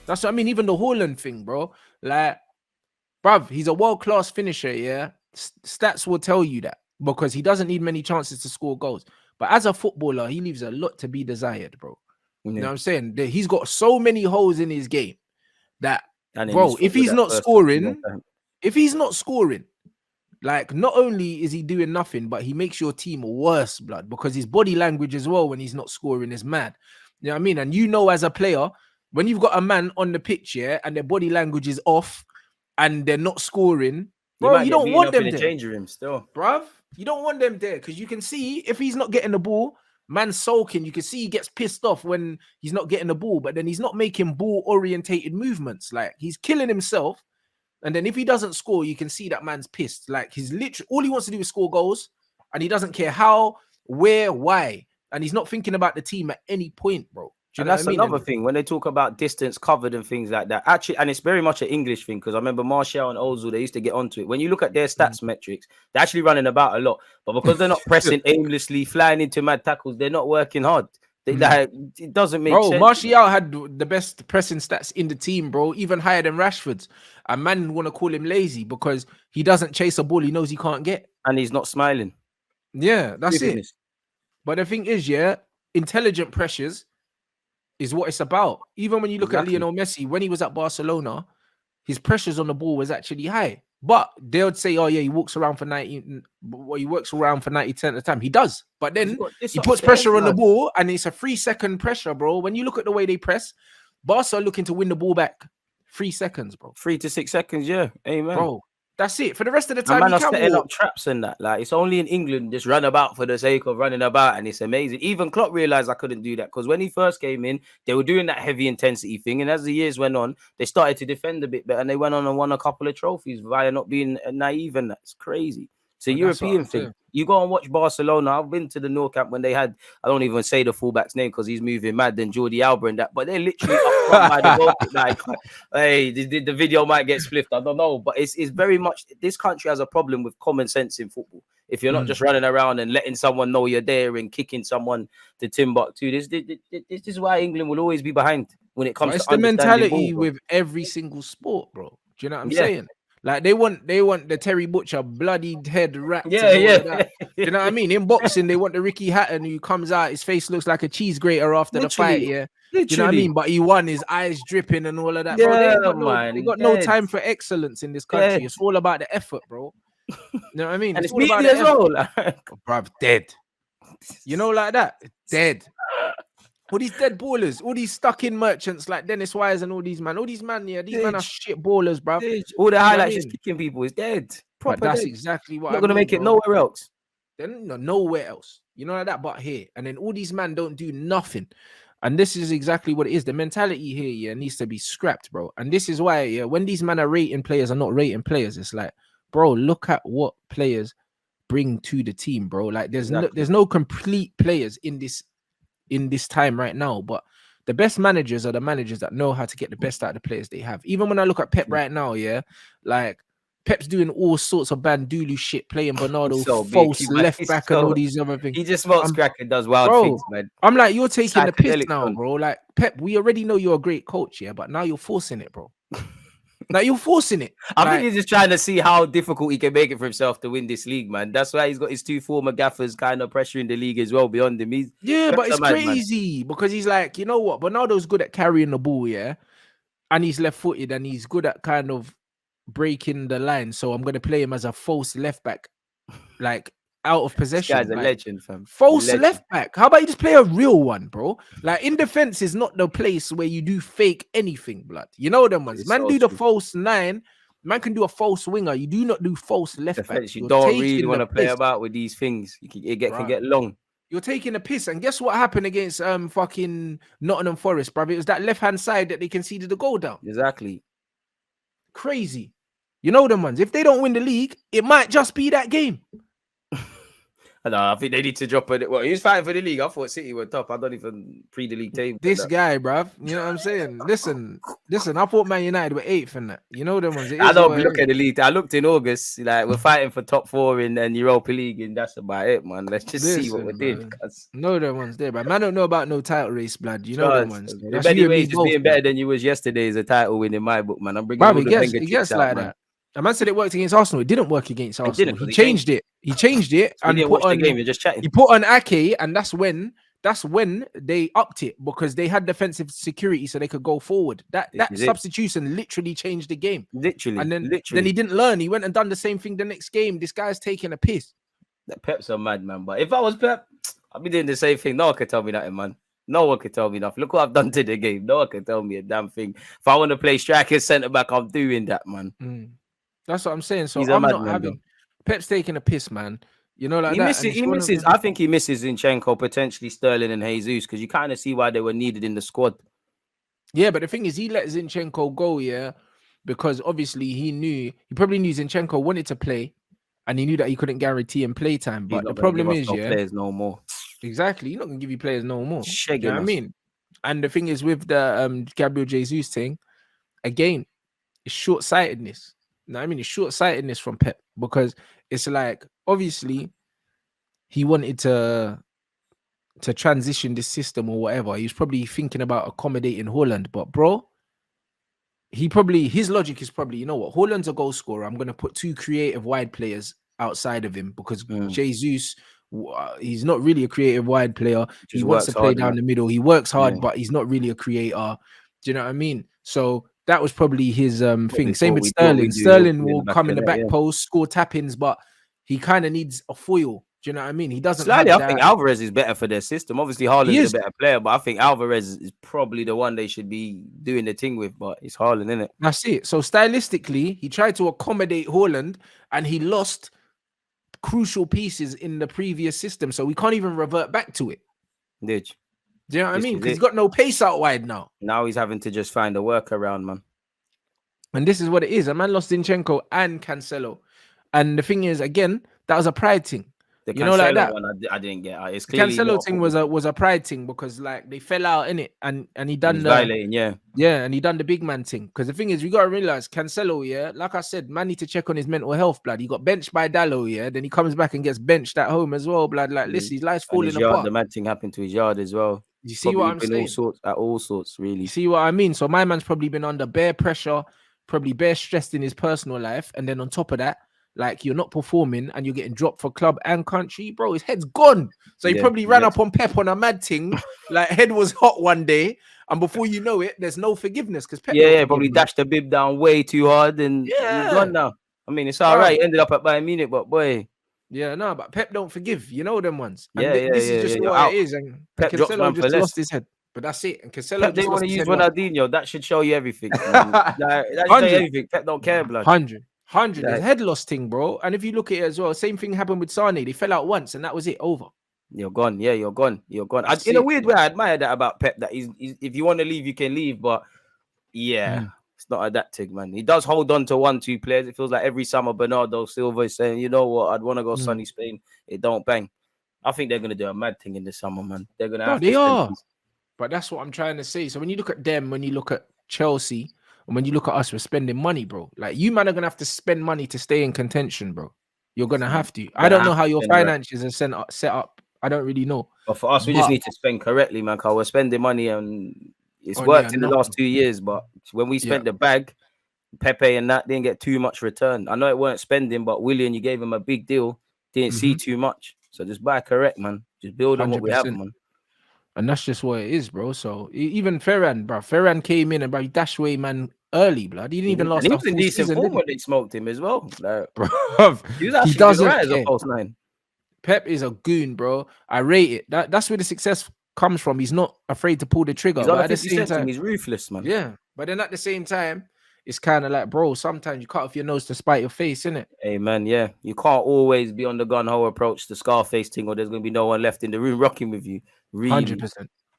That's what I mean. Even the Haaland thing, bro. Like, bruv, he's a world-class finisher, yeah. Stats will tell you that because he doesn't need many chances to score goals. But as a footballer, he leaves a lot to be desired, bro. You know what I'm saying? He's got so many holes in his game that, And in his bro, foot with that first touch, you know. if he's not scoring, like, not only is he doing nothing, but he makes your team worse, blood, because his body language as well when he's not scoring is mad. You know what I mean? And you know, as a player, when you've got a man on the pitch, yeah, and their body language is off and they're not scoring, You bro, might you get don't beaten want up in them the there, changing room still. bruv. You don't want them there because you can see if he's not getting the ball, man sulking. You can see he gets pissed off when he's not getting the ball, but then he's not making ball-orientated movements. Like, he's killing himself. And then if he doesn't score, you can see that man's pissed. Like, he's literally, all he wants to do is score goals, and he doesn't care how, where, why. And he's not thinking about the team at any point, bro. Do you And know that's what I mean? another thing when they talk about distance covered and things like that. Actually, and it's very much an English thing because I remember Martial and Ozil, they used to get onto it. When you look at their stats metrics, they're actually running about a lot. But because they're not pressing aimlessly, flying into mad tackles, they're not working hard. Like, it doesn't make sense. Martial had the best pressing stats in the team, bro, even higher than Rashford's. A man want to call him lazy because he doesn't chase a ball he knows he can't get. And he's not smiling. Yeah, that's it. But the thing is, yeah, intelligent pressures is what it's about. Even when you look at Lionel Messi, when he was at Barcelona, his pressures on the ball was actually high. But they would say, oh, yeah, he walks around for 90, well, he works around for 90% of the time. He does. But then he puts pressure on the ball and it's a 3-second pressure, bro. When you look at the way they press, Barca are looking to win the ball back 3 seconds, bro. 3 to 6 seconds, yeah. Amen. Bro, that's it. For the rest of the time, man are setting up traps and that. Like, it's only in England, just run about for the sake of running about, and it's amazing. Even Klopp realized I couldn't do that because when he first came in, they were doing that heavy intensity thing, and as the years went on, they started to defend a bit better, and they went on and won a couple of trophies via not being naive, and that's crazy. It's a European thing. You go and watch Barcelona. I've been to the Nou Camp when they had, I don't even say the fullback's name because he's moving mad than Jordi Alba and that, but they're literally up front by the goal. Like, hey, the video might get spliffed. I don't know, but it's very much, this country has a problem with common sense in football. If you're not just running around and letting someone know you're there and kicking someone to Timbuktu, this is why England will always be behind when it comes to the mentality with every single sport, bro. Do you know what I'm saying? Like, they want the Terry Butcher bloodied head wrapped. Yeah. Do you know what I mean? In boxing, they want the Ricky Hatton who comes out, his face looks like a cheese grater after the fight. Yeah, do you know what I mean? But he won, his eyes dripping and all of that. Yeah, bro, they got no time for excellence in this country. It's all about the effort, bro. You know what I mean? And it's all about as well. Bruv, dead. You know, like that, dead. All these dead ballers, all these stuck in merchants like Dennis Wise and all these man, yeah, these men are shit ballers, bro. All the highlights just kicking people is dead. But that's exactly what I'm not gonna make it nowhere else. Then nowhere else. You know, like that, but here. And then all these men don't do nothing. And this is exactly what it is. The mentality here, yeah, needs to be scrapped, bro. And this is why, yeah, when these men are rating players are not rating players, it's like, bro, look at what players bring to the team, bro. Like, there's no complete players in this time right now, but the best managers are the managers that know how to get the best out of the players they have. Even when I look at Pep right now, yeah, like Pep's doing all sorts of Bandulu shit, playing Bernardo false left back and all these other things. He just smokes crack and does wild things, man. I'm like, you're taking the piss now, bro. Like, Pep, we already know you're a great coach, yeah, but now you're forcing it, bro. Like, you're forcing it. I think he's just trying to see how difficult he can make it for himself to win this league, man. That's why he's got his 2 former gaffers kind of pressuring the league as well beyond him. But it's crazy because he's like, you know what? Bernardo's good at carrying the ball, yeah, and he's left-footed and he's good at kind of breaking the line. So I'm going to play him as a false left back, like out of possession. This guy's a legend, fam. False left back. How about you just play a real one, bro? Like, in defense is not the place where you do fake anything, blood. You know them ones. Man, do the false 9. Man can do a false winger. You do not do false left back. You don't really want to play about with these things. It can get long. You're taking a piss. And guess what happened against fucking Nottingham Forest, brother? It was that left-hand side that they conceded the goal down. Exactly. Crazy. You know them ones. If they don't win the league, it might just be that game. I think they need to drop it. Well, he was fighting for the league. I thought City were top. I don't even pre the league table. This guy, bruv. You know what I'm saying? Listen. I thought Man United were 8th in that. You know them ones. I don't look at the league. I looked in August. Like we're fighting for top 4 in Europa League, and that's about it, man. Let's just see what we're doing. No, them ones there, but man, don't know about no title race, blood. You know them ones. In many ways, just being better than you was yesterday is a title win in my book, man. I'm bringing all the Wenger kicks out, man. A man said it worked against Arsenal. It didn't work against Arsenal. He changed it. He changed it and put on the game. You're just chatting. He put on Ake, and that's when they upped it because they had defensive security, so they could go forward. That substitution literally changed the game. Literally, and then he didn't learn. He went and done the same thing the next game. This guy's taking a piss. That Pep's a madman. But if I was Pep, I'd be doing the same thing. No one could tell me nothing, man. No one could tell me nothing. Look what I've done to the game. No one can tell me a damn thing. If I want to play striker, centre back, I'm doing that, man. That's what I'm saying. So I'm not having Pep's taking a piss, man. You know, like he misses. I think he misses Zinchenko, potentially Sterling and Jesus, because you kind of see why they were needed in the squad. Yeah, but the thing is, he let Zinchenko go, because obviously he probably knew Zinchenko wanted to play, and he knew that he couldn't guarantee him play time. But the problem is, players no more. Exactly, you're not gonna give you players no more. You know what I mean? And the thing is with the Gabriel Jesus thing, again, it's short-sightedness. You know what I mean? It's short-sightedness from Pep, because it's like obviously he wanted to transition this system or whatever. He was probably thinking about accommodating Haaland, but bro, his logic is probably, you know what, Haaland's a goal scorer. I'm gonna put 2 creative wide players outside of him because Jesus, he's not really a creative wide player. He wants to play down the middle. He works hard, but he's not really a creator. Do you know what I mean? So that was probably his thing. Same with Sterling. Sterling will come in the back post, score tap-ins, but he kind of needs a foil. Do you know what I mean? He doesn't. I think Alvarez is better for their system. Obviously, Haaland is a better player, but I think Alvarez is probably the one they should be doing the thing with. But it's Haaland, isn't it? That's it. So stylistically, he tried to accommodate Haaland, and he lost crucial pieces in the previous system. So we can't even revert back to it. Do you know what I mean? Because he's got no pace out wide now. Now he's having to just find a workaround, man. And this is what it is. A man lost Zinchenko and Cancelo. And the thing is, again, that was a pride thing. The Cancelo like that one, I didn't get. It's the Cancelo thing was a pride thing because like they fell out in it, and he done violating, and he done the big man thing. Because the thing is, we gotta realize Cancelo, like I said, man need to check on his mental health, blood. He got benched by Dallo, then he comes back and gets benched at home as well, blood. Like, listen, his life's falling apart. The mad thing happened to his yard as well. You see what I'm saying? All sorts, really. You see what I mean? So my man's probably been under bare pressure, probably bare stressed in his personal life, and then on top of that, like you're not performing and you're getting dropped for club and country, bro. His head's gone. So he probably ran up on Pep on a mad thing. Like head was hot one day, and before you know it, there's no forgiveness because Pep. Probably dashed the bib down way too hard and he's gone now. I mean, it's all right. He ended up at Bayern Munich, but boy. Yeah, no, but Pep don't forgive. You know them ones. And this is just what it is. And Pep Cancelo just lost his head. But that's it. And Cancelo Pep, they want to use Ronaldinho. That should show you everything. That should show you everything. Pep don't care, blood. 100. His head loss thing, bro. And if you look at it as well, same thing happened with Sane. They fell out once, and that was it. Over. You're gone. Yeah, you're gone. In a weird way, I admire that about Pep. That he's if you want to leave, you can leave. But it's not that thing, man. He does hold on to 1-2 players. It feels like every summer Bernardo Silva is saying, you know what, I'd want to go sunny Spain. It don't bang. I think they're gonna do a mad thing in the summer, man. They're gonna have. They are. But that's what I'm trying to say. So when you look at them, when you look at Chelsea. And when you look at us, we're spending money, bro. Like you man are gonna have to spend money to stay in contention, bro. You're gonna have to. I don't know how your finances are set up. I don't really know. But for us, we just need to spend correctly, man. Because we're spending money and it's worked in the last 2 years. But when we spent the bag, Pepe and that didn't get too much return. I know it weren't spending, but Willian, you gave him a big deal. Didn't see too much. So just buy correct, man. Just build on what we have, man. And that's just what it is, bro. So even Ferran, bro. Ferran came in and he dashed away, man. Early, blood. He didn't even last. He was in decent form when they smoked him as well, like, bro. He doesn't right as a false 9. Pep is a goon, bro. I rate it. That's where the success comes from. He's not afraid to pull the trigger. But at the same time, he's ruthless, man. Yeah, but then at the same time, it's kind of like, bro. Sometimes you cut off your nose to spite your face, innit? Hey, man. Yeah, you can't always be on the gun ho approach, the Scarface thing, or there's gonna be no one left in the room rocking with you. Really, 100%.